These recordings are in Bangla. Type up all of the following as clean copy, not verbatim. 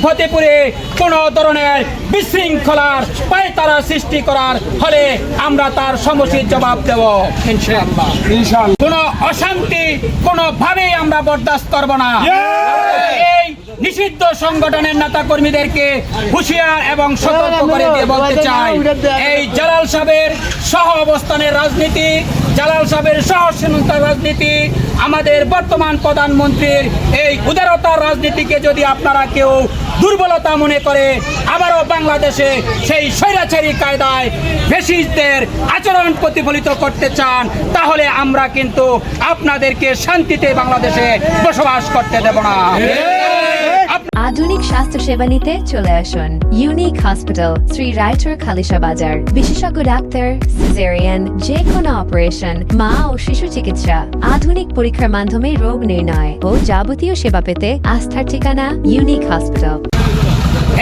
ফতেপুরে কোনো ধরনের বিশৃঙ্খলার পায়তারা সৃষ্টি করার হলে আমরা তার সমুচিত জবাব দেব ইনশাআল্লাহ। কোনো অশান্তি কোনোভাবেই আমরা বরদাস্ত করব না। এই নিষিদ্ধ সংগঠনের নেতা কর্মীদেরকে হুঁশিয়ার এবং সতর্ক করে দিয়ে বলতে চাই, এই জালাল সাহেবের সহ অবস্থানের রাজনীতি, জালাল সাহেবের সহসীনতার রাজনীতি, আমাদের বর্তমান প্রধানমন্ত্রীর এই উদারতার রাজনীতিকে যদি আপনারা কেউ দুর্বলতা মনে করে আবারও বাংলাদেশে সেই স্বৈরাচারী কায়দায় ফ্যাসিস্টদের আচরণ প্রতিফলিত করতে চান, তাহলে আমরা কিন্তু আপনাদেরকে শান্তিতে বাংলাদেশে বসবাস করতে দেব না। আধুনিক স্বাস্থ্য সেবা নিতে চলে আসুন ইউনিক হসপিটাল, শ্রী রায়চর খালিশা বাজার। বিশেষজ্ঞ ডাক্তার, সিজারিয়ান, যে কোনো অপারেশন, মা ও শিশু চিকিৎসা, আধুনিক পরীক্ষার মাধ্যমে রোগ নির্ণয় ও যাবতীয় সেবা পেতে আস্থার ঠিকানা ইউনিক হসপিটাল।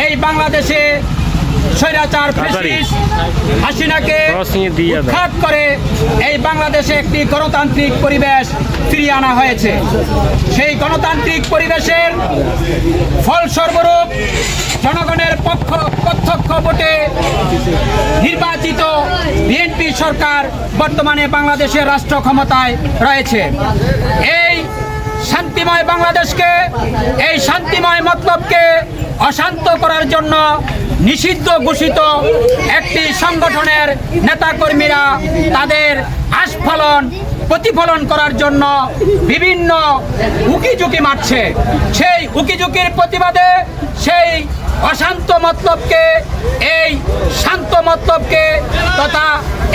এই বাংলাদেশে স্বৈরাচার ফ্যাসিস্ট হাসিনাকে উৎখাত করে এই বাংলাদেশে একটি গণতান্ত্রিক পরিবেশ ফিরিয়ে আনা হয়েছে। সেই গণতান্ত্রিক পরিবেশের ফলস্বরূপ জনগণের প্রত্যক্ষ ভোটে নির্বাচিত বিএনপি সরকার বর্তমানে বাংলাদেশের রাষ্ট্র ক্ষমতায় রয়েছে। এই শান্তিময় বাংলাদেশকে, এই শান্তিময় মতলবকে অশান্ত করার জন্য নিষিদ্ধ ঘোষিত একটি সংগঠনের নেতাকর্মীরা তাদের আস্ফালন প্রতিফলন করার জন্য বিভিন্ন উকিঝুঁকি মারছে। সেই উকিঝুঁকির প্রতিবাদে সেই অশান্ত মতলবকে, এই শান্ত মতলবকে তথা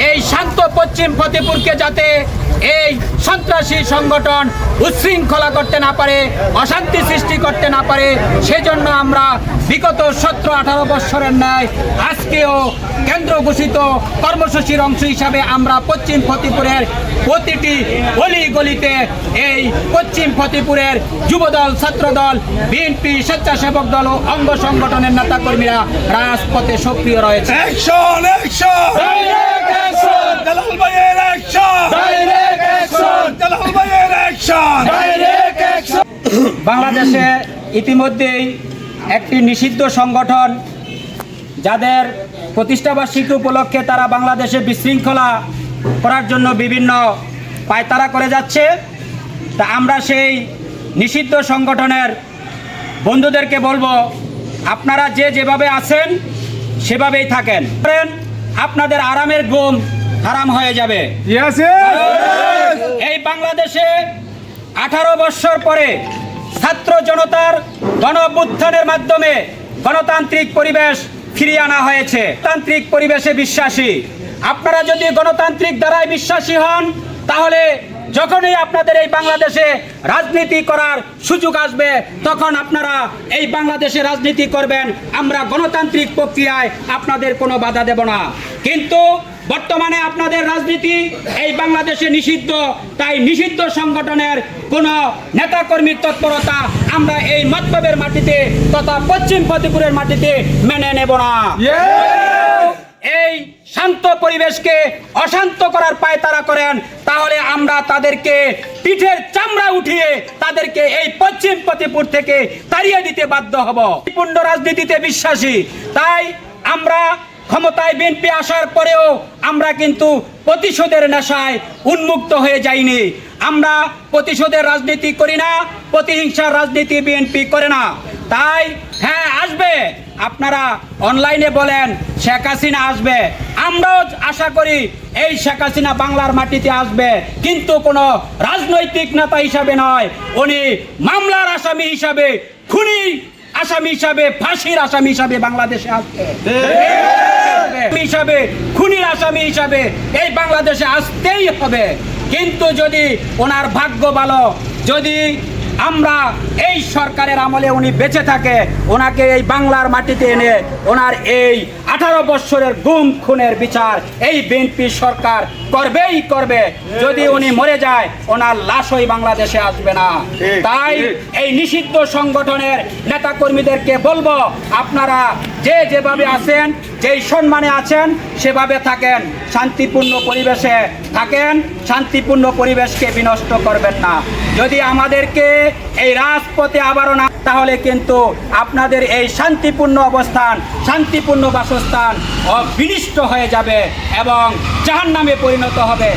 এই শান্ত পশ্চিম ফতেপুরকে যাতে এই সন্ত্রাসী সংগঠন উচ্ছৃঙ্খলা করতে না পারে, অশান্তি সৃষ্টি করতে না পারে, সেজন্য আমরা বিগত 17-18 বৎসরের ন্যায় আজকেও কেন্দ্র ঘোষিত কর্মসূচির অংশ হিসাবে আমরা পশ্চিম ফতেপুরের প্রতিটি গলি গলিতে এই পশ্চিম ফতেপুরের যুবদল, ছাত্রদল, বিএনপি, স্বেচ্ছাসেবক দল ও অঙ্গ সংগঠনের নেতাকর্মীরা রাজপথে সক্রিয় রয়েছে। বাংলাদেশে ইতিমধ্যেই একটি নিষিদ্ধ সংগঠন, যাদের প্রতিষ্ঠাবার্ষিকী উপলক্ষে তারা বাংলাদেশে বিশৃঙ্খলা করার জন্য বিভিন্ন পায়তারা করে যাচ্ছে, তা আমরা সেই নিষিদ্ধ সংগঠনের বন্ধুদেরকে বলবো, আপনারা যেভাবে আছেন সেভাবেই থাকেন, আপনাদের আরামের ঘুম হারাম হয়ে যাবে। এই বাংলাদেশে 18 বৎসর পরে ছাত্র জনতার গণ-অভ্যুত্থানের মাধ্যমে গণতান্ত্রিক পরিবেশ ফিরিয়ে আনা হয়েছে। তান্ত্রিক পরিবেশে বিশ্বাসী আপনারা যদি গণতান্ত্রিক দ্বারায় বিশ্বাসী হন, তাহলে যখনই আপনাদের এই বাংলাদেশে রাজনীতি করার সুযোগ আসবে তখন আপনারা এই বাংলাদেশে রাজনীতি করবেন, আমরা গণতান্ত্রিক প্রক্রিয়ায় আপনাদের কোনো বাধা দেব না। কিন্তু বর্তমানে আপনাদের রাজনীতি এই বাংলাদেশে নিষিদ্ধ, তাই নিষিদ্ধ সংগঠনের কোনো নেতাকর্মীর তৎপরতা আমরা এই মতলবের মাটিতে তথা পশ্চিম ফতেপুরের মাটিতে মেনে নেব না। এই শান্ত পরিবেশকে অশান্ত করার পায়তারা করেন, তাহলে আমরা তাদেরকে পিঠের চামড়া উঠিয়ে তাদেরকে এই পশ্চিম ফতেপুর থেকে তাড়িয়ে দিতে বাধ্য হব। পূর্ণ রাজনীতিতে বিশ্বাসী, তাই আমরা ক্ষমতায় বিএনপি আসার পরেও আমরা কিন্তু প্রতিশোধের নেশায় উন্মুক্ত হয়ে যাইনি। আমরা প্রতিশোধের রাজনীতি করি না, প্রতিহিংসার রাজনীতি বিএনপি করে না। তাই হ্যাঁ, আসবে, আপনারা অনলাইনে বলেন শেখ হাসিনা আসবে, আমরাও আশা করি এই শেখ হাসিনা বাংলার মাটিতে আসবে, কিন্তু কোনো রাজনৈতিক নেতা হিসাবে নয়, উনি মামলার আসামি হিসাবে, খুনি আসামি হিসাবে, ফাঁসির আসামি হিসাবে বাংলাদেশে আসবে, হিসাবে খুনির আসামি হিসাবে এই বাংলাদেশে আসতেই হবে। কিন্তু যদি ওনার ভাগ্য ভালো, যদি আমরা এই সরকারের আমলে উনি বেঁচে থাকে, ওনাকে এই বাংলার মাটিতে এনে ওনার এই 18 বৎসরের গুম খুনের বিচার এই বিএনপি সরকার করবেই করবে। যদি উনি মরে যায়, ওনার লাশই বাংলাদেশে আসবে না। তাই এই নিষিদ্ধ সংগঠনের নেতাকর্মীদেরকে বলবো, আপনারা যেভাবে আছেন, যেই সম্মানে আছেন সেভাবে থাকেন, শান্তিপূর্ণ পরিবেশে থাকেন, শান্তিপূর্ণ পরিবেশকে বিনষ্ট করবেন না। যদি আমাদেরকে এই রাজপথে আবারও না তাহলে কিন্তু আপনাদের এই শান্তিপূর্ণ অবস্থান, শান্তিপূর্ণ বাসস্থান বিনষ্ট হয়ে যাবে এবং জাহান্নামে পরিণত হবে।